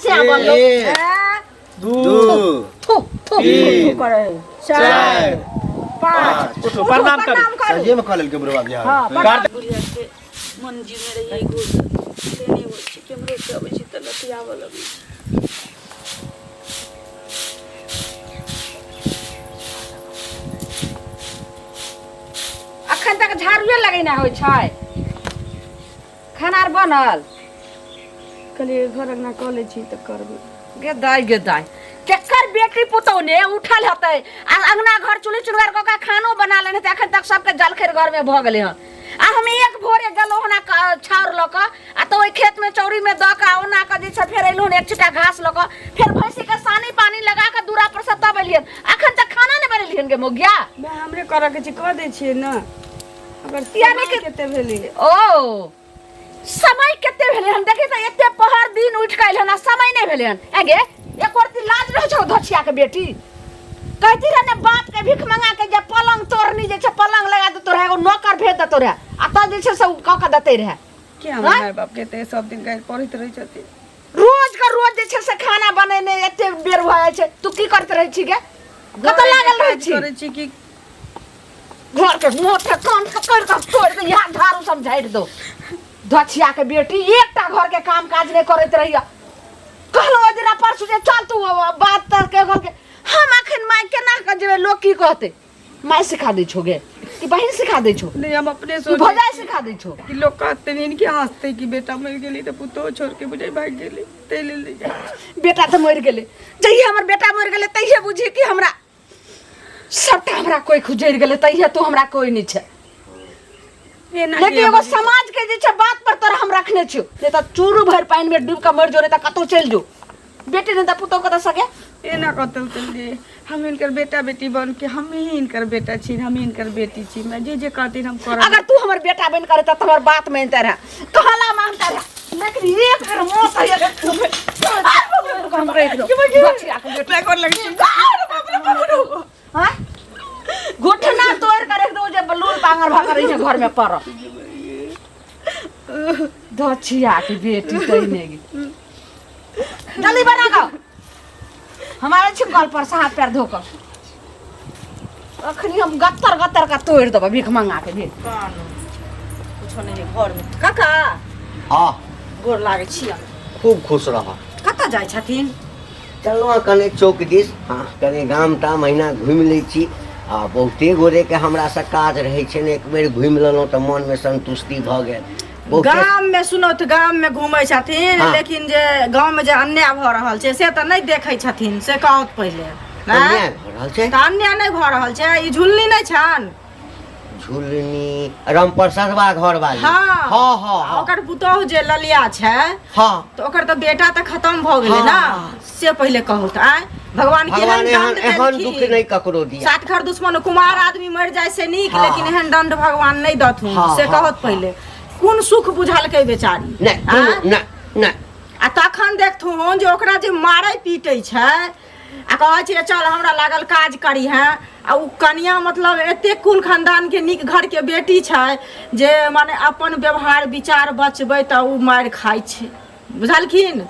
से बोल लो 2 3 4 5 उठो प्रणाम कर सजे में कॉल के बुढ़वा बिहार हां बुढ़िया के मन जी में रही एगो लेने हो छै केमरो से अबै छै त लतियाव लगै अखन तक झाड़ूए लगैना होइ छै खाना आर बनल कहलिए घर अंगना कऽ लै छी तऽ करबै गे दाई केकर बेटी पुतौ ने उठल हतै आ अंगना घर चुली चुरगार क के खानो बना लेने त अखन तक सबके जलखैर घर में भ गेलै हन आ हम एक भोरे गेलौ हना छाउर ल क आ तो ओइ खेत में चौरी में द के ओना के जे छ फेर एलौ एक छिटा घास ल क फेर भैंसी के सानी पानी लगा के दूरा पर से तब एलियन अखन तक खाना ने बनेलियन गे मोगिया मैं हमरे करऽ के छी कऽ दै छियै न अगर यानी कि केते भेलै ओ समय केते भेलै हम देखै त एते पहर दिन उठ के एलन समय नै भेलै हन आगे एक और लाज रह छौ धछिया के बेटी कहती रहे ने बाप के भीख मंगा के जे पलंग तोड़नी जे छ पलंग लगा दे तोरा एगो नौकर भेज दे तोरा आ त जे छ सब क के देते रहे के हमर माय बाप के ते सब दिन गाय पढ़ैत रहै छथिन रोज का रोज जे छ से खाना बनेने एते बेर भ जाय छै तू की करत रहै छी गे कत लागल रहै छी करै छी कि घर के मोठ कान पकड़ के तोड़ के यहाँ धारू समझाइ दो धछिया के बेटी एकटा घर के काम काज नहीं करत रहिया कहलो जरा परसु जे चल तू बात तर के घर के हम अखन माय केना के जेबे लोग की कहते माय सिखा दे छोगे कि बहिन सिखा दे छो नहीं हम अपने तू भजाई सिखा दे छो कि लोग कहते नहीं इनके हंसते कि बेटा मर गेली त पुतो छोड़ के बुझाई भाग गेली ते ले जा बेटा तो मर गेले जहिए हमर बेटा मर गेले तहिए बुझी कि हमरा सबटा हमरा कोई खुजैर गेले तहिए तू हमरा कोई नहीं छे लेकिन एगो समाज के जे छ बात पर तोरा हम रखने छियो नहीं त चूरू भर पानी में डूब के मर जो नहीं त कतो चल जो बेटी ने त पुतो कत सके एना कतौ चलिए हम इनकर बेटा बेटी बन के हम ही इनकर बेटा छी हम ही इनकर बेटी छी मैं जे कहती हम कर अगर तू हमर बेटा बन करे त हमर बात मानता रह कहला मानता रह लेकिन एक कर मोत है हम रह दो बचिया के बेटा कर लगी हां घुटना तोड़ कर रख दो जे बलूल पांगर भागर रही है घर में पर धछिया की बेटी तईनेगी जल्दी बना का हमारे छिकल पर से हाथ पैर धोकर अखनी हम गत्तर का तोड़ देबा भीख मंगा के भी कुछ नहीं घर में काका हां गोर लागे छिया खूब खुश रह कत जाय छथिन चलवा कने चौक दिस हां कने गाम ता महीना घुम लै छी आ बहुते गोरे के हमरा से काज रहे छै ने एक बेर घुम लेलौ त मन में संतुष्टि भ गेल गाम में सुनो त गाम में घूमै छथिन लेकिन जे गांव में जे अन्याय भ रहल छै से त नहीं देखै छथिन से कहत पहिले अन्याय भ रहल छै त अन्याय नहीं भ रहल छै ई झुलनी नहीं छन झुलनी रामप्रसादवा घर वाली हां हां हां ओकर पुतोह जे ललिया छै हां त ओकर त बेटा त खत्म भ गेलै ना से पहिले कहत आ भगवान केहन दंड एहन दुख नहीं ककरो दिया सात घर दुश्मन कुमार आदमी मर जाय से नीक लेकिन एहन दंड भगवान नहीं दथुन से कहत पहिले कोन सुख बुझलकै बेचारी नहीं आ तखन देखथुन जे ओकरा जे मारै पीटै छै आ कहै छै चल हमरा लागल काज करी है आ उ कनिया मतलब एते कुल खानदान के नीक घर के बेटी छै जे माने अपन व्यवहार विचार बचबै त उ मार खाय छै बुझलखिन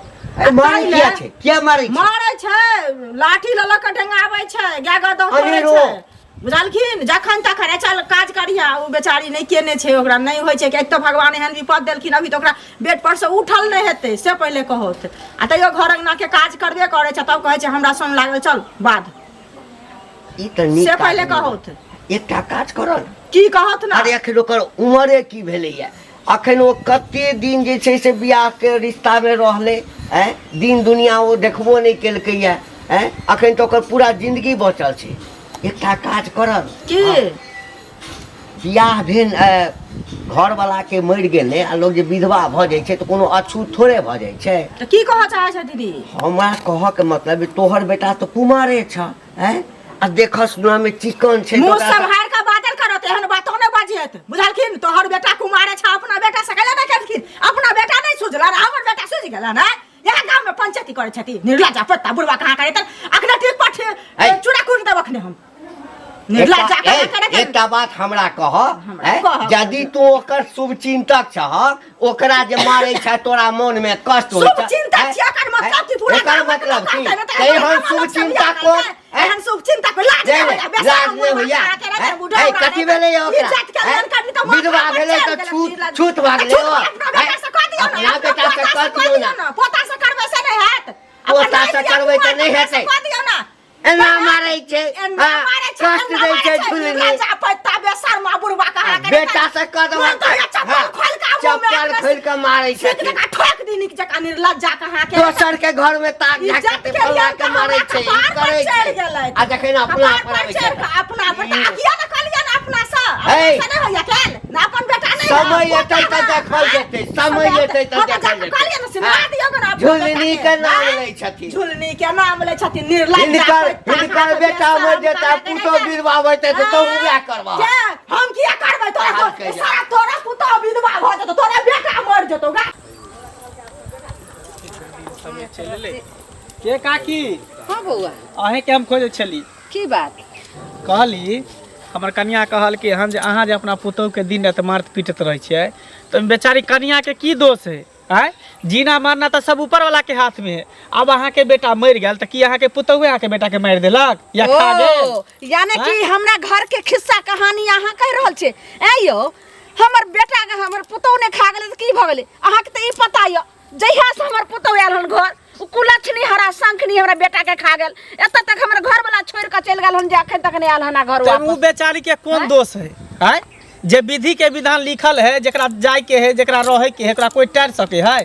मारै छै लाठी ल ल के ढंगाबै छै गाय गदौ करै छै बुझलखिन जखन तखन चल काज करिया उ बेचारी नहीं केने छै ओकरा नहीं होय छै कि एक तो भगवान एहन विपद देलखिन अभी तो ओकरा बेड पर से उठल नहीं हेतै से पहिले कहत आ तइयो घर अंगना के काज करबे करे छै तब कहै छै हमरा संग लागल चल बाद ई त नीक से पहिले कहत एकटा काज करल की कहत ना अरे अखन ओकर उमरे की भेलैया अखन ओ कते दिन जे छै से बियाह के रिश्ता में रहले हैं दिन दुनिया वो देखबो नहीं केलकैया हैं अखन तो ओकर पूरा जिंदगी बचल छै एकटा काज करल की बियाह भेल घर वाला के मर गेले आ लोग जे विधवा भ जाय छै त कोनो अछूत थोड़े भ जाय छै त की कह चाहे छै दीदी हमरा कह के मतलब तोहर बेटा तो कुमारे छ हैं आ देखस सुना में चिकन छै मुंह संभार के बादल करत एहन बात नै बाजियत बुझलखिन तोहर बेटा कुमारे छ अपना बेटा से कहले नै केलखिन अपना बेटा नै सुझला हमर बेटा सुझ गेला ना यहाँ गांव में पंचायती करे छथि निर्लज्जा पत्ता बुढ़वा कहां करे त अखने ठीक पठ चूड़ा कूट देब अखने हम निर्लज्ज जाके करे एकटा बात हमरा कह कह। यदि तू ओकर शुभ चिंतक छह ओकरा जे मारै छै तोरा मन में कष्ट होइ शुभ चिंतक छिया कर मतलब की पूरा एकर मतलब की एहन शुभ चिंतक को एहन शुभ चिंतक को लाज नहीं होइया ए कथि भेलै ओकरा विधवा भेलै त छूत भाग ले अपना बेटा से कर दियौ ना पोता से करबै से नहीं हैत पोता से करबै त नहीं हेतै कह दियौ ना एना मारै छै कष्ट दै छै झुलनी पत्ता बेसर मा बुढ़वा कहा करे बेटा से कदम चप्पल खोल के मारै छै ठोक दी निक जका निर्लज्जा कहा के दोसर के घर में ताक झाक के फला के मारै छै ई करै छै आ जखन अपना पर आबै छै अपना बेटा किया न कहलिया न अपना से नहीं होया केल ना अपन बेटा नहीं समय एतै त देखल जेतै समय एतै त देखल जेतै कहलिया न सुना दियो ना झुलनी के नाम लै छथिन झुलनी के नाम लै छथिन निर्लज्जा हिनकर बेटा मर जेता पुतो विधवा होइते त तू क्या करबा हम किया करबै तोरा सारा तोरा पुतो विधवा भ जतो तोरा बेटा मर जतो गा के काकी हां बौआ अहे के हम खोजे छली की बात कहली हमर कन्या कहल कि हम जे अहाँ जे अपना पुतोह के दिन रात मारत पीटत रहै छियै तो बेचारी कन्या के की दोष है आय जीना मारना तो सब ऊपर वाला के हाथ में है। अब अहाँ के बेटा मर गेल तो की अहाँ के पुतोह अहाँ के बेटा के मार देलक या खा गेल यानी कि हमरा घर के खिस्सा कहानी अहाँ कह रहल छे ए यो हमर बेटा के हमर पुतोह ने खा गेले त की भ गेले अहाँ के त ई पता य जहिया से हमर पुतोह आयल हन घर कुलछनी हरा शंखनी हमरा बेटा के खा गेल एत तक हमर घर वाला छोड़ के चल गेल हन जे अखन तक नहीं आयल हन घर तो वापस वो बेचारी के कौन दोष है आय जे विधि के विधान लिखल है जेकरा जाय के है जेकरा रहे के है ओकरा कोई टार सके है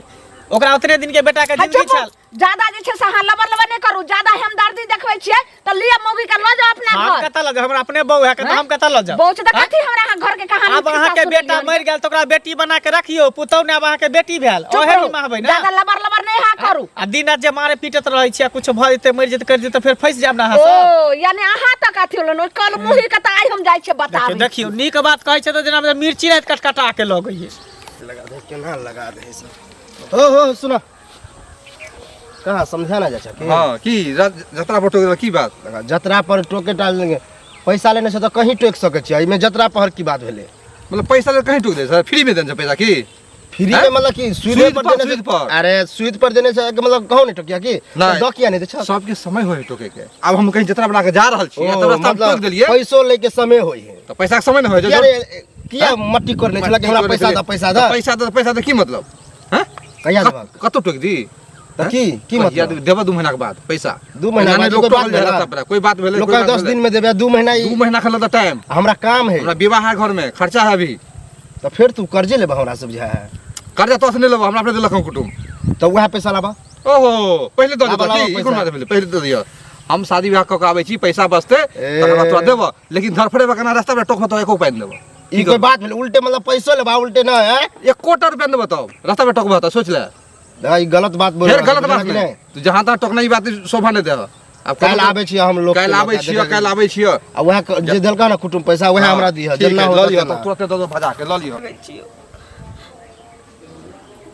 ओकरा उतने दिन के बेटा के जिंदगी छल ज्यादा जे छे से अहाँ लबर लबर नहीं करू ज्यादा हमदर्दी देखबै छियै त लिया मौगी के ल जाओ अपना हम घर कत ल जाओ हमरा अपने बहू है के हम कत ल जाओ बहुत त कथि हमरा घर के कहानी अब अहाँ के बेटा मर गेल तो ओकरा बेटी बना के रखियो पुतौ ने अब अहाँ के बेटी भेल ओहे निमाहबै ना ज्यादा लबर लबर नहीं हा करू आ दिन रात जे मारे पीटत रहै छियै कुछ भ जेते मर जेते कर जेते फिर फंस जाब ना अहाँ ओ यानी अहाँ तक कथि होलन कल मुही के त आई हम जाय छे बताबे देखियो नीक बात कहै छै त जेना मिर्ची रात कटकटा के लगै लगा दे केना लगा दे सब हो सुना कहाँ समझा ना जा सके हाँ की जतरा पर टोके की बात जतरा पर टोके डाल देंगे पैसा लेने से तो कहीं टोक सके छी एमे जतरा पर की बात भेले मतलब पैसा ले कहीं टोक दे सर फ्री में देन पैसा की फ्री में मतलब कि सुई पर देने सुई पर। अरे सुई पर देने से मतलब कहूं नहीं टोकिया की नहीं। दो किया नहीं दे सबके समय होय टोके के अब हम कहीं जतरा बना के जा रहल छी त रास्ता में टोक देलिए पैसो लेके समय होई है तो पैसा के समय न होय किया मट्टी करने छला कि हमरा पैसा पैसा की मतलब हैं कहिया देबा कतो टोक दी तो की मतलब देबा 2 महीना के बाद पैसा 2 महीना यानी बाद लोग कोई बात टोकल जा भेला? रास्ता पर कोई बात भेले लोग 10 दिन में देबे 2 महीना 2 महीना खला टाइम हमरा काम है हमरा विवाह है घर में खर्चा है अभी तो फिर तू कर्जे लेबा हमरा सब बुझा है कर्जा तो से नहीं लेबो हमरा अपने देलक कुटुम तो वह पैसा लाबा ओहो पहले दो लाबा, दे लाबा की पैसा। कोन बात भेले पहले दे दियो हम शादी विवाह क के आबै छी पैसा बचते तकर बाद तोरा देबो लेकिन धरफड़े बकना रास्ता में टोक तो एको पाइन देबो ई कोई बात भेल उल्टे मतलब पैसो लेबा उल्टे ना है 1 कोटी रुपया देबो बताओ रास्ता में टोकबो त सोच ले ई गलत बात बोल फिर गलत बात नहीं तू जहां तक टोकना ई बात शोभा नहीं दे अब काल आबे छी हम लोग काल आबै छियो आ वह जे देलका ना कुटुम पैसा वह हमरा दिह जल्ला जल्ला हो हो लियो तो तुरंत दो भजा के ल लियो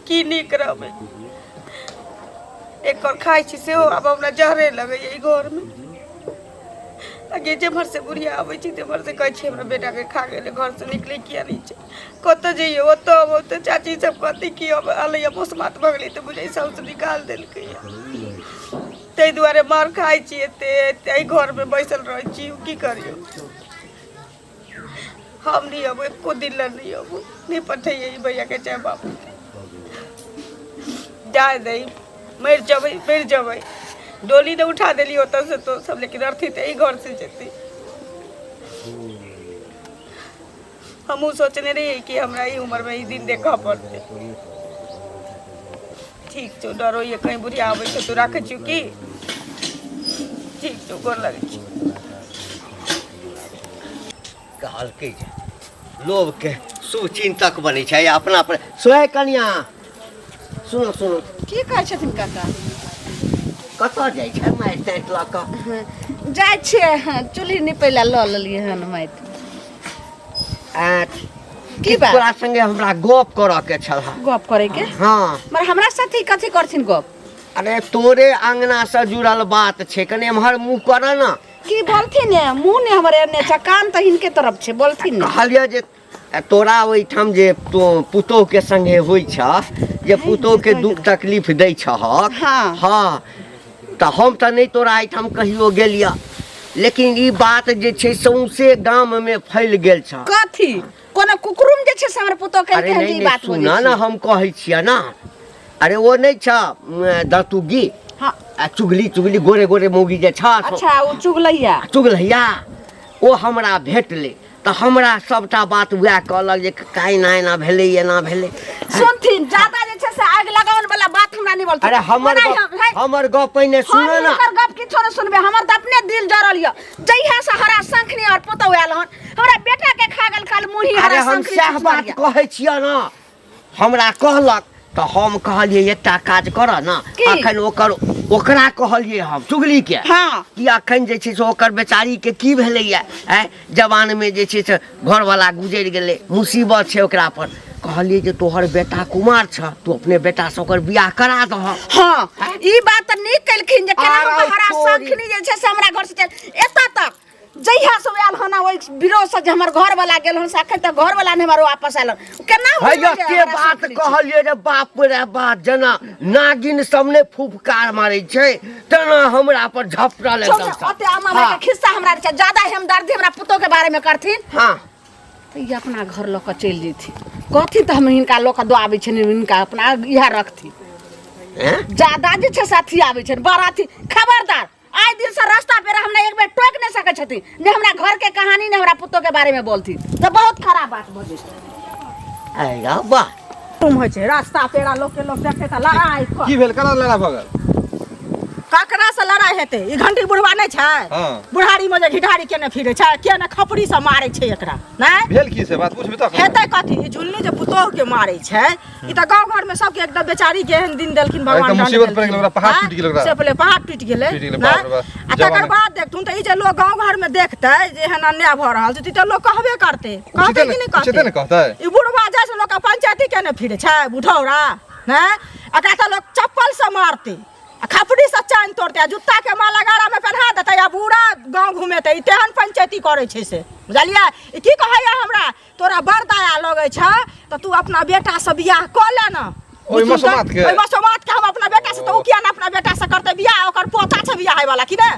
की नीक रहबै एक और खाइ छी सेहो अब हमरा जहरे लगै ई घर में आगे जेमहर से बुढ़िया आबै छी तेमहर से कहै छी हमरा बेटा के खा गेले घर से निकले किया नहीं छै कत जइयो ओत चाची सब कहती कि अब आलैया मोसमात भ गेलै त बुझै साउस निकाल देलकै तै दुआरे मार खाइ छी एते घर में बैसल रहै छी की करियो हम नहीं अब एको दिन ला नहीं अब नहीं पठैये ई भैया के चाहे बाबू जाए दे मर जबै डोली ने उठा देली ओतऽ से तो सब लेकिन अर्थी तो घर से जेती हमहूँ सोचने रही कि हमरा ई उम्र में ई दिन देखा पड़ते ठीक छो डरो ये कहीं बुढ़िया आबै छै तो राखै छियौ की ठीक छो गोर लगै छी कहल के लोभ के शुभ चिंतक बनै छै अपना पर सोहे कन्या सुनो सुनो की कहै छथिन काका कतऽ जाइ छै माटि ताटि लऽ कऽ जाय छियै चूल्ही निपै ला लऽ लेलियै हन माटि की बात तोरा संगे हमरा गप करऽ के छल गप करे के हाँ मगर हमरा साथी कथी करथिन गप अरे तोरे अंगना से जुड़ल बात छै कने एम्हर मुँह कर ना की बोलथिन ने मुंह ने हमरे ने कान त हिनके तरफ छे बोलथिन ने कहलिया जे तोरा ओहिठाम जे तो पुतोह के संगे होइ छ जे पुतोह के दुख तकलीफ दै छहक हाँ। हाँ तऽ हम तऽ नहीं तोरा एहिठाम कहियो गेलिया लेकिन ई बात जे छै सौंसे गाम में फैल गेल छ कथी कोनो कुकुरुम जे छे से हमर पुतो के अरे कहली नहीं बात सुना बोले ना हम कहै छिया ना अरे वो नहीं छ दतुगी हां चुगली चुगली गोरे गोरे मौगी जे छ अच्छा वो चुगलैया चुगलैया ओ हमरा भेटले तऽ हमरा सबटा बात वएह कहलक जे काई ना एना भेलै एना भेलै सुनथिन ज्यादा जे छे से आग लगाउन वाला बात हमरा नहीं बोलथिन अरे हमर गप पहिने सुनो ना हमर गप किछो न सुनबे हमर त अपने दिल जरल य जइहा से हरा शंखनी और पुतो आयल हन हमरा बेटा के खा गेल काल मुही अरे हरा हम शंखनी सएह बात कहै छियै ना हमरा कहलक तऽ हम कहलिए एकटा काज कर ना की? अखन ओकरा कहलिए हम चुगली के हाँ। कि अखन जे छै से ओकर बेचारी के की भेलैया जवान में जे छै से घर वाला गुजरि गेलै मुसीबत छै ओकरा पर कहलिए जे तोहर बेटा कुमार छ तू अपने बेटा से ओकर बियाह करा दह हां ई बात त नहीं कलखिन जे केना अरे हरा तोरी। शंखनी जे छे से हमरा घर से एता तक जइहा से आयल हन ओइ विरोध से जे हमर घर वाला गेल हन साखे त घर वाला ने हमर वापस आयल केना भैया के बात कहलिए रे बाप रे बाप जना नागिन सबने फुफकार मारै छै तना हमरा पर झपटल एकदम ओते आमा के खिस्सा हमरा छे ज्यादा हमदर्दी हमरा पुतो के बारे में करथिन हां तो ये अपना घर लोग चल जेथी कथी तो हम हिनका लोग दो आबै छन हिनका अपना इहा रखती ज्यादा जे छे साथी आबै छन बाराती खबरदार आज दिन से रास्ता पे हमरा एक बेर टोक नहीं सके छथि ने हमरा घर के कहानी ने हमरा पुतो के बारे में बोलती तो बहुत खराब बात भ जेतै आइगा वाह तुम होय छे रास्ता पेड़ा लोग के लोग देखते त लड़ाई की भेल करा लड़ा भगल काकरा से लड़ाई हेते ई घंटी बुढ़वा नहीं छे हाँ। बुढ़ारी में जे घिढारी केने फिरे छे केने खपड़ी से मारे छे एकरा नहीं भेल की से बात पूछबे त हेतै कथी ई झुल्ली जे पुतोह के मारे छै ई त गांव घर में सबके एकदम बेचारी के एहन दिन देलखिन भगवान एकदम मुसीबत पड़ गेल ओकरा पहाड़ टूट गेल ओकरा से पहले पहाड़ टूट गेलै टूट गेलै, ना? बाप रे बाप, आ तकर जवानी। बाद देख तू त ई जे लोग गांव घर में देखतै जे एहन अन्याय भ रहल छै त लोग कहबे करतै कहतै कि नहीं कहते ने कहतै कहते ई बुढ़वा जैसे लोग के पंचायती केने फिरे छै बुढ़ौरा ना एकरा त लोग चप्पल से मारते आ खपड़ी से चाइन तोड़ते आ जूता के माला गाड़ा में पहना देते आ पूरा गांव घुमेते ई तेहन पंचायती करे छै से बुझलियै ई की कहैया हमरा तोरा बड़ दया लगै छ त तू अपना बेटा से बियाह क ले न ओइ मसमात के? ओइ मसमात के हम अपना बेटा से तो किया ना अपना बेटा से करते बियाह ओकर पोता से बियाह है वाला की ने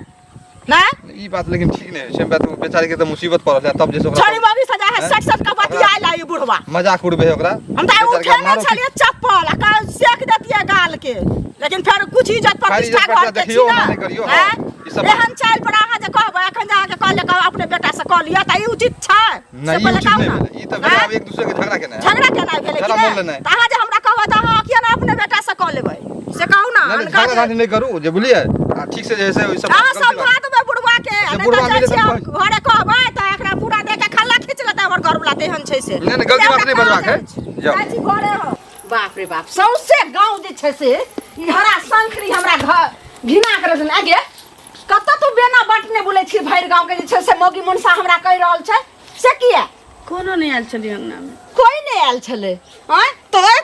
ना ई बात लेकिन ठीक नहीं सेम बात बेचारी के त मुसीबत पड़ल है तब जैसे छोरी ओकरा बाबी सजा है सट सट का बतिया ला ई बुढ़वा मजाक उड़बे है ओकरा हम त उठे न छलिए चप्पल आ का सेक देतिए गाल के लेकिन फिर कुछ इज्जत प्रतिष्ठा इज्जत घर के देखियो, छी ना ना करियो, हैं? हाँ, ई सब एहन चाल पर अहाँ जे कहबै एखन जा के कहले कहब अपने बेटा से कह लिया त ई उचित छै नहीं से पहिले उचित कहू नहीं ना। भेलै। ई त हैं? बेटा एक दूसरे के झगड़ा केना है झगड़ा केना भेलै झगड़ा कि बोलले ने नहीं। त अहाँ जे हमरा कहबै त अहाँ किया ना अपने बेटा से कह लेबै से कहू ना नहीं अनका झगड़ा जे- नहीं करू जे बुझलिए ठीक से जैसे ओइ सब अहाँ गलती बात- समझा देबै बुढ़वा के जे नहीं बुढ़वा त मिले जैसे त हम घरे कहबै त एकरा पूरा दे के खल्ला खींच लेतै हमर घर वाला तेहन छै से नहीं, नहीं, गलती बात नहीं बजबाक है। जाओ। जाइ छी घरे हो बाप रे बाप सौसे गांव जे छे से ई हरा शंखनी हमरा घर घिना कर देन आगे कत तू बेना बटने बोले छी भैर गांव के जे छे से मोगी मुनसा हमरा कह रहल छै से किया कोनो नहीं आयल छली अंगना में कोई नहीं आयल छले हैं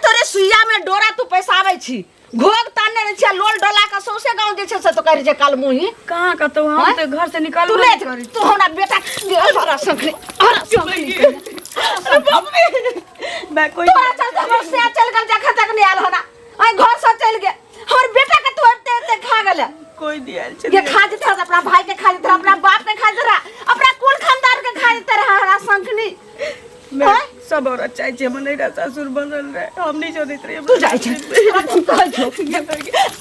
तोरे सुइया में डोरा तू पैसाबै छी घोग ताने रे छै लोल डोला का सौसे गांव जे छे से तो कह रे काल मुही कहाँ का तो हम हैं? तो घर से निकल तू ले तू हमरा बेटा हरा शंखनी अरे बाप रे मैं कोई तोरा चलते हमर से चल गल जखा तक नहीं आयल होना आई घर से चल गए हमर बेटा के तू ते खा गेले कोई नहीं आयल ये छली खा देता अपना भाई के खा देता अपना बाप के खा देता अपना कुल खानदान के खा देता रहा हरा शंखनी मैं हैं? सब और अच्छा है मन ससुर बनल रहे हम नहीं चाहते रहे तू जाई छे तू कह छो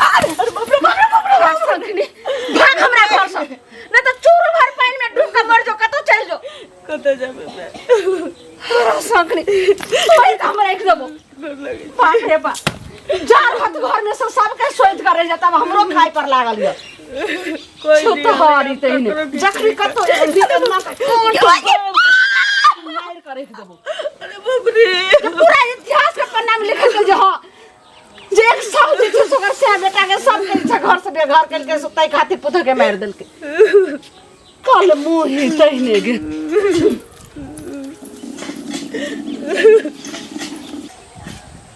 अरे बाप रे हरा शंखनी भाग हमरा घर से नहीं तो चूर भर पानी में डूब के मर जो कतो चल जो कत जाबे मैं हरा शंखनी तोई हमरा एकदम डर लगे बाप रे बाप जार हाथ घर में से सबके सोच करे जाता हमरो खाई पर लागल ये कोई छो तो हारी तहिने जखरी कतो भीतर मां मार करे देबो अरे बाप रे पूरा इतिहास के पन्ना में लिखल के जे हां जे एक साल जे छै सोकर से बेटा के सब के छै घर से बेघर कर के सुतई खातिर पुत्र के मार देल के कल मुही तहिने गे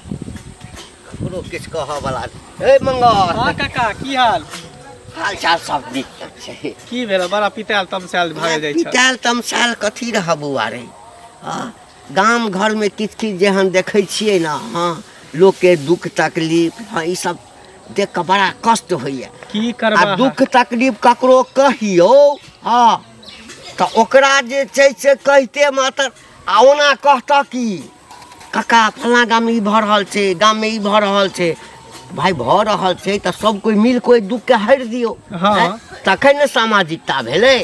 ककरो किछु कहऽ वाला ए मंगल हाँ काका की हाल हाल चाल सब नीक छै। की भेल बड़ा पिटाल तमसाल भागे जाइ छ। पिटाल तमसाल कथी रह बौआ रे। गाम घर में किछ किछ जेहन देखै छियै ना, हाँ लोग के दुख तकलीफ, हाँ ई सब देख के बड़ा कष्ट होइए। की करबा आ दुख तकलीफ ककरो कहियो, हाँ तो ओकरा जे छै से कहते मात्र आ ओना कहता कि काका फलां गाम में ई भऽ रहल छै, गाम में ई भऽ रहल छै। भाई भऽ रहल छै तऽ सब कोई मिल कोई दुख के हरि दियो। हाँ। तखन ने सामाजिकता भेलै।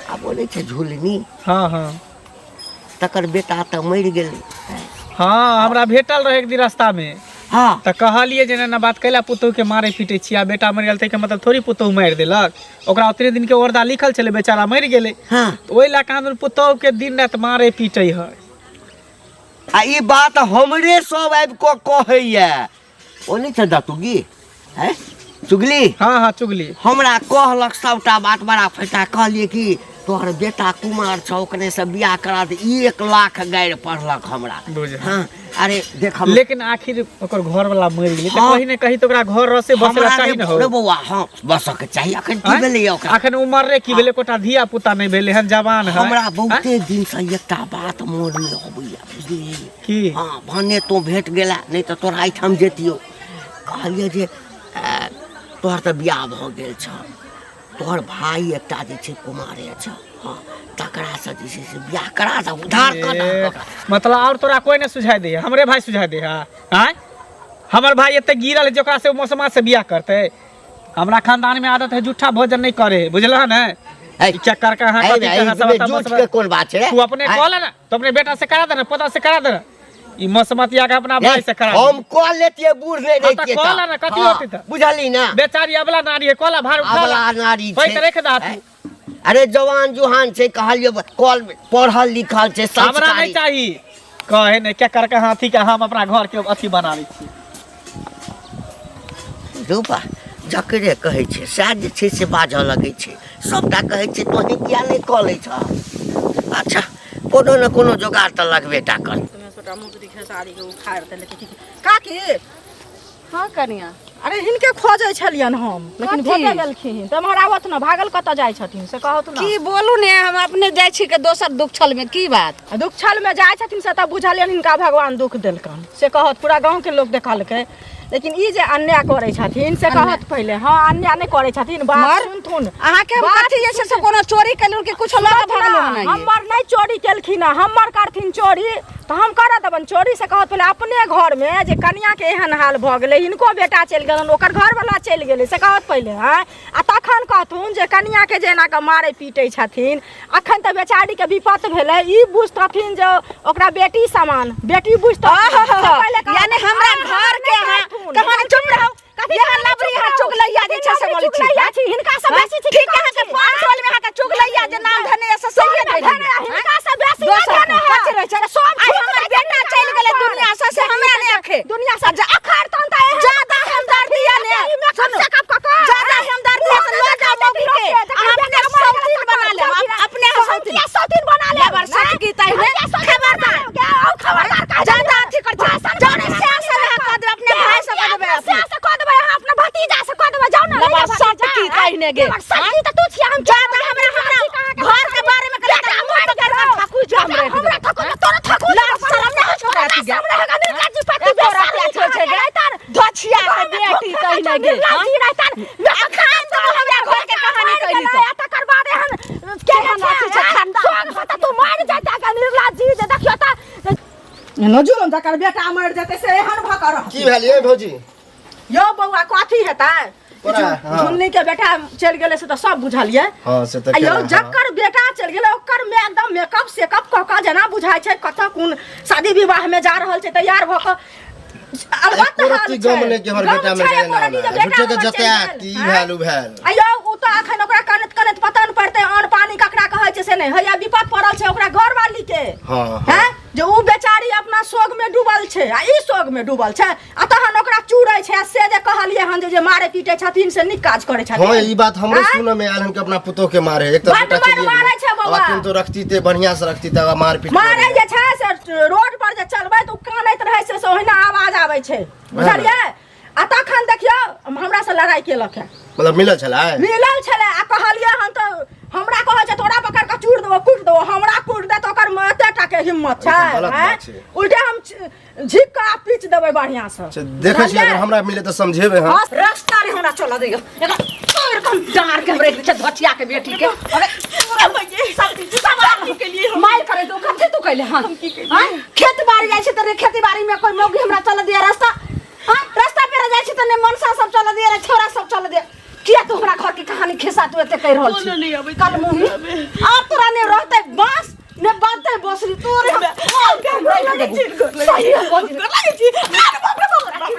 आ बोले छै झुलनी, हाँ हाँ तकर बेटा तऽ मरि गेलै। हाँ हमरा भेटल रहे एक दिन रास्ता में, हाँ तऽ कहलिए जे ना बात कैला पुतहु के मारे पीटे छिया, बेटा मरि गेल के मतलब थोड़ी पुतहु मारि देलक, ओकरा उतने दिन के ओरदा लिखल छले, बेचारा मरि गेलै। हाँ ओहि लए कहां पुतहु के दिन रात मारे पीटे है। आ ई बात हमरे सब आबि कऽ कहैया। ओ नहीं छै दतुगी है चुगली। हाँ हाँ चुगली हमरा कहलक सबटा बात बड़ा फटा। कहलिए कि तोहर बेटा कुमार छौ, ओकरे से बियाह करा दे। 1 लाख गारि पढ़लक हमरा। बुझे। हाँ अरे देख लेकिन आखिर ओकर घर वाला मरि गेलै तऽ हाँ। कहीं ने कहीं तो ओकरा घर रह से बसला चाहिए न हो। रे बौआ हाँ बसक चाहिए। अखन की भेलै ओकरा? अखन उमर रे की भेलै, कोटा धिया पुता नहीं भेलै हन, जवान है। हमरा बहुते दिन से एकटा बात मोन में अबैया बुझली। की हाँ भने तो भेट गेला, नहीं तो तोरा एहिठाम जेतियो। कहलिए जे तोहर तऽ बियाह भऽ गेल छ, तोहर भाई एकटा जे छै कुमारे छ, हाँ तकरा से जे छै से बियाह करा दे, उधार कर दे। मतलब और तोरा कोई ने सुझाय दे, हमरे भाई सुझाय दे। हाँ हमर भाई एते गिरल जेकरा से मौसमा से बियाह करते। हमरा खानदान में आदत है झूठा भोजन नहीं करे, बुझला न। चक्कर का झूठ के कोन बात छै रे? तू अपने कहला ना, तो अपने बेटा से करा दे ना, पोता से करा दे ना। ई मौसमतिया के अपना भाई से करा दे। हम कह लेतिए, बूढ़ नहीं हाँ, रहिए। तो कहला ना, कथी होती त? बुझली ना, बेचारी अबला नारी है, कहला भार उठा अबला नारी होय छै। त रख दा तू। अरे जवान जुहान छै, कहलिए कॉल पढ़ल लिखल छै, हमरा नहीं संस्कारी। चाहिए कहे ने क्या करके हाथी के हम अपना घर के अथी बना लै छी। रूपा जकरे कहै छै सएह जे छै से बाजऽ लगै छै। सबटा कहै छै तोही किया नहीं कऽ लै छ। अच्छा कोनो न कोनो जोगाड़ तऽ लगबे टा कर। काकी हाँ कनिया अरे हिनके खोजै छलियन हम, लेकिन कथी? भेटे गेलखिन। तऽ हमरा आवत न भागल कतऽ जाइ छथिन से कहत न। की बोलू ने, हम अपने जाइ छी के दोसर दुख छल में की बात। दुख छल में जाइ छथिन से तब बुझलियन हिनका भगवान दुख देलकन से कहत। पूरा गांव के लोग देखलकै। लेकिन ई जे अन्याय करै छथिन से कहत पहिले। हाँ अन्याय नहीं करै छथिन, बात सुनथुन। अहाँ के कथी जे छै से कोनो चोरी केलु कि कुछ लग भागलो नहीं। हमर नहीं चोरी केलखिन, हमर करथिन चोरी तो हम कर देबन चोरी। से कहत पहिले अपने घर में जे कन्या के एहन हाल भ गेलै, हिनको बेटा चलि गेलन, ओकर घर वाला चलि गेलै से कहत पहिले। हैं आ तखन कहथुन जे कन्या के जेना के मारे पीटे छथिन। अखन त बेचारी के विपत भेलै, ई बुझतथिन जे ओकरा बेटी समान, बेटी बुझतथिन। यानी हमरा घर के कहां चुप रहो। यहाँ लबरी है चुगलैया जे छै से बोलै छी। हिनका से बेसी ठीक है के फोन सोल में का चुगलैया जे नाम धने से सही है। हिनका से बेसी दोसर नहीं कथि रहै छै सब। आई हमर बेटा चलि गेलै दुनिया से हमरा नहीं अखे दुनिया से अखर तन त ज्यादा हमदर्दी है ने। सुन से कब का ज्यादा हमदर्दी है तो लो जाओ मौगी के। अपने सौतीन बना ले, अपने सौतीन बना ले। बरसात की तई में खबरदार खबरदार ज्यादा अथी कर छ। जाने से असल है कद अपने भाई से कह देबे। से कह देबे, हम अपना भतीजा से कह देबे। जाओ ना बरसात की तई ने गे। सच्ची त तू छिया। हम ज्यादा हमरा घर के बारे में करे त मुंह कर ठाकू जाम रे। हमरा ठाकू तोरा ठाकू लाज शरम नहीं हो छोड़ा ती गे। हमरा का नीलका जी पति तोरा क्या छो छे गे? धछिया के बेटी तई ने गे। खान तो हमरा घर के कहानी कहली तो तकर बाद एहन केहन अथी छै खानदान से तू मार जाता का नीलका जी जे देखियो त नजुलम जकर बेटा मर जेते से एहन भकर। की भेल ये भौजी? यो बौआ कथी हेतै? हाँ। झुन्नी के बेटा चल गेले से तो सब बुझलिए। हाँ से त यो जकर बेटा चल गेले ओकर में एकदम मेकअप सेकअप क क जना बुझाय छै कत कोन शादी विवाह में जा रहल छै, तैयार भ क कोरती गमने के हमर बेटा में गेल ना झूठे के जते की वैल्यू भेल। अयो उ त अखन ओकरा कनत कनत पता न पड़ते अन्न पानी ककरा कहै छै से नहीं। हैया विपद पड़ल छै ओकरा घर वाली के। हाँ हैं जे उ बेचारी अपना शोक में डूबल छै आ ई शोक में डूबल छै आ तहन ओकरा चूड़ै छै। से जे कहलिए हन जे मारे पीटे छथिन से नीक काज करे छथिन। हाँ ई बात हमरो सुन में आयल हन के अपना पुतो के मारे। एक बड्ड मारै छै बौआ। किंतु रखती ते बढ़िया से रखती त मार पीट मारे जे छै से रोड पर जे चलबै त उ कानैत रहै से ओहिना आवाज आबै छै, बुझलिए। आ तखन देखियो हमरा से लड़ाई केलक है। मतलब मिलल छला है मिलल छले आ कहलिए हम तो हमरा कहै छै तोरा पकड़ के चूड़ देबो कुट देबो हमरा कुट दे तो ओकर माते टा के हिम्मत छै गलत बात छै। उल्टे हम झिक के आ पीच देबै बढ़िया से अच्छा, देखै छी अगर हमरा मिले तो समझेबे हम हाँ, रास्ता रे हमरा चला दियो एका तोर कम डार के हमरे के धचिया के बेटी के अरे सब के लिए मार करे तो कब तू कहले हां हां खेत बाड़ी जाय छै त खेती बाड़ी में कोई मौगी हमरा चला दिया रास्ता हां रास्ता पे जाय छै त ने मनसा सब चला दिया छोरा सब चला दिया किया तू हमरा घर की कहानी खिस्सा तू एते कह रहल छी कल मुही अब तोरा ने रहते बांस ने बाते बसरी तोरे हम सही है बोल लागे छी अरे बाप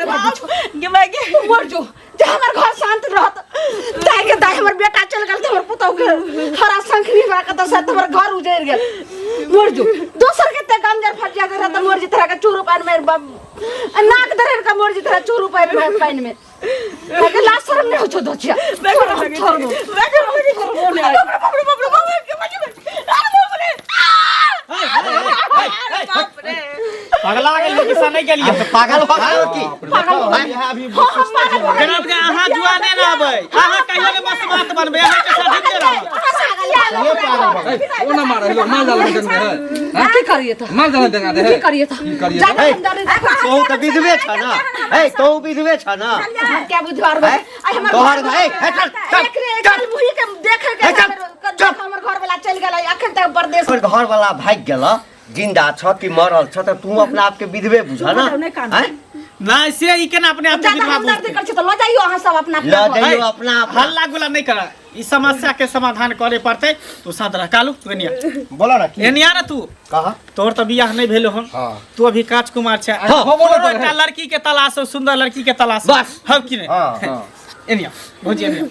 रे बाप गे मागे मर जो जा हमर घर शांत रहत दाई के दाई हमर बेटा चल गेल त हमर पुतौ के हरा संखनी बा के त से हमर घर उजड़ गेल मर जो दोसर के ते गंजर फटिया दे त मर जी तरह के चूरू पान में नाक दरेर का मर जी तरह चूरू पान में लगे लाश शर्म नहीं हो छो दचिया छोड़ दो लगे बोले बाप रे के मजे अरे बाप रे पगला गेल किसा नहीं गेलिए पागल हो गए की अभी जनाब के अहाँ जुआने ना आबै अहाँ कहियो के बस बात बनबे अहाँ के साथ दे रहा वो ना मारे लोग मार डाल देंगे है की करिए तो मार डाल देंगे दे की करिए तो करिए तो तो विधवे छ ना ए तो विधवे छ ना क्या बुझवार बे हमर तोहर भाई चल मुही के देखे के हमर घर वाला चल गेल अखन तक परदेश घर वाला भाग गेल जिंदा छ कि मरल छ त तू अपना आप के विधवे बुझा ना हैं ना से ई केना अपने आप ज्यादा हमदर्दी कर छ त ल जाइयो अहाँ सब अपना ल जाइयो अपना आप हल्ला गुला नहीं करा ई समस्या के समाधान करे पड़ते तू साथ रह कालू तू एनिया बोला ना की एनिया ना तू कहा तोर तो बियाह नहीं भेलो हन हां तू अभी राजकुमार छे हाँ, कोनो एकटा लड़की के तलाश हो सुंदर लड़की के तलाश बस। हम कि नहीं हां एनिया भोजी एनिया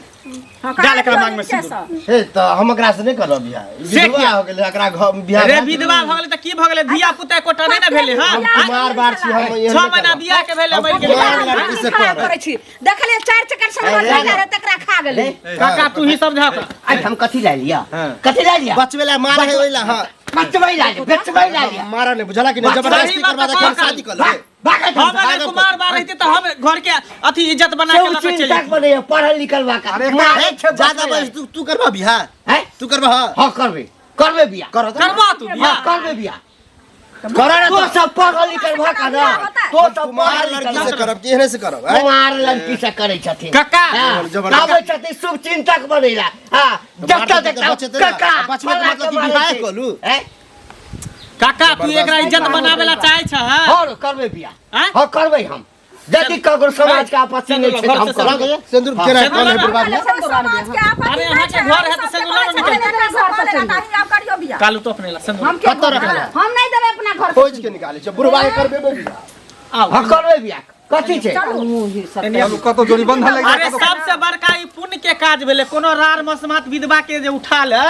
डाल एकरा मांग में सिंदूर हे त हम एकरा से नहीं करब बियाह विधवा हो गेले एकरा घर बियाह अरे विधवा भ गेले त की भ गेले धिया पुता कोटा नहीं ना भेले हां कुमार बार छी हम 6 महीना बियाह के भेले मर गेले लड़की से खा कर करे छी देखले चार चक्कर संग लगा तकरा खा गेले काका तू ही समझा का आज हम कथी ला लिया कथी ला लिया बचवेला मार है ओइला हां बचवाई ला लिया बचवाई ला लिया मारा ने बुझला कि नहीं जबरदस्ती करवा दे शादी कर ले हम अगर कुमार बार रहते तो हम घर के अथी इज्जत बना के लगा चले तक बने पढ़ल लिखल बा का मारे ज्यादा बस तू करबा बियाह हैं तू करबा हां करबे बियाह कर करवा तू हां बियाह करबे बियाह करा ना तो सब पढ़ल लिखल बा का ना तो सब कुमार पढ़ल लड़की लिखल से करब कि एहने से करब हैं? कुमार लड़की से करे छथिन काका जबरदस्ती। आबै छथिन शुभ चिंतक बनेला हां जब तक काका बचवे के मतलब कि विवाह कलू हैं काका तू एकरा इज्जत बनावेला चाहे छ हां हां करबे बियाह हैं? हां करबे हम यदि ककरो समाज का आपत्ति नहीं छै त हम करबे सिंदूर केना कौन है बर्बाद में अरे यहाँ के घर है तो सिंदूर ला निकल कालू तो अपने ला सिंदूर कत्तो रखला हम नहीं देबे अपना घर खोज के निकाले छ बुरबा करबे बियाह आओ हां करबे बियाह कथी छै हम कतो जोड़ी बंधा लग अरे सबसे बड़का ई पुण्य के काज भेले कोनो रार मसमात विधवा के जे उठा ले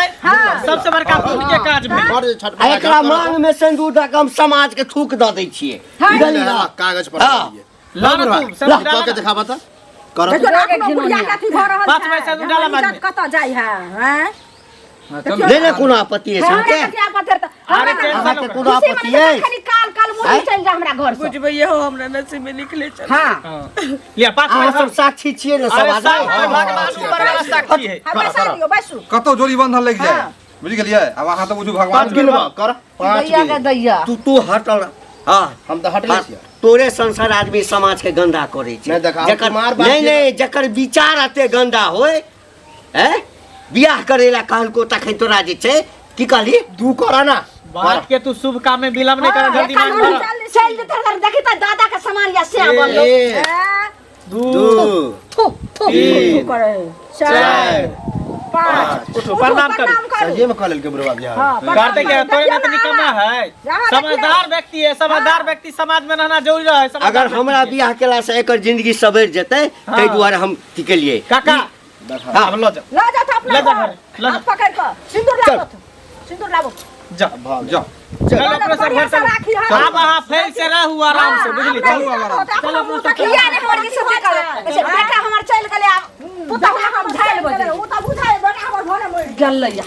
सबसे बड़का पुण्य के काज भेले और आ छटपटा एकरा मांग में सिंदूर दऽ के हम समाज के थूक दऽ दै छियै बुझलियै ना? कागज पर हाँ। दिए ला ना तू ला सिंदूर के डाल दिखाबा त कर पांच पैसा तू डाला मांग में कत जाय है हैं लेने कोनो आपत्ति है सबके अरे अहाँ के टेंशन कोनो आपत्ति है काल काल मुही चल जा हमरा घर से बुझबै हो हमरा नसीब में लिखले चल हां लिया पांच अहाँ पैसा सब साक्षी छियै ने अरे समाज सब भगवान ऊपर वाला साक्षी है पैसा दियो बैसू कतो जोड़ी बंधा लग जाए बुझ गेलिए अब अहाँ तो बुझू भगवान गिनबा कर 5 दैया के दैया तू हटल हां हम तो हटले छियै तोरे संसार आदमी समाज के गंदा करे छै नहीं देखा, जकर कुमार बाप नहीं के- नहीं जकर विचार अते गंदा होय हैं बियाह करेला कहलको तखन तोरा जे छै की कहली तू करा ना बात के तू शुभ काम में विलंब नहीं कर जल्दी मांग भर चल जे देखी त दादा के सामान या से बोल एक, दू दू थू थू तीन, करे 4 5 उठो प्रणाम कर सही में कॉलेज के बुरबा बियाह करते क्या तोरे में तो निकम्मा है समझदार व्यक्ति है समझदार व्यक्ति समाज में रहना जरूरी है समझदार अगर व्यक्ति हमरा है। बियाह केला से एकर जिंदगी सवेर जेतै तै दुआरे हम की केलियै काका देखा अब लो जा ला जा त अपना ले जा घर घर, ले जा। हाथ पकड़ के सिंदूर लाबो सिंदूर लाबो जा भाग जा चल अपने सब घर राखी है से अब वहाँ फैल से रहू आराम से बुझली चलू चलो अपना सब किया रे हमर से कर ऐसे बेटा हमर चल गेले पुता हम झाइल बजे उ त बुझाए बेटा हमर घरे में गल लैया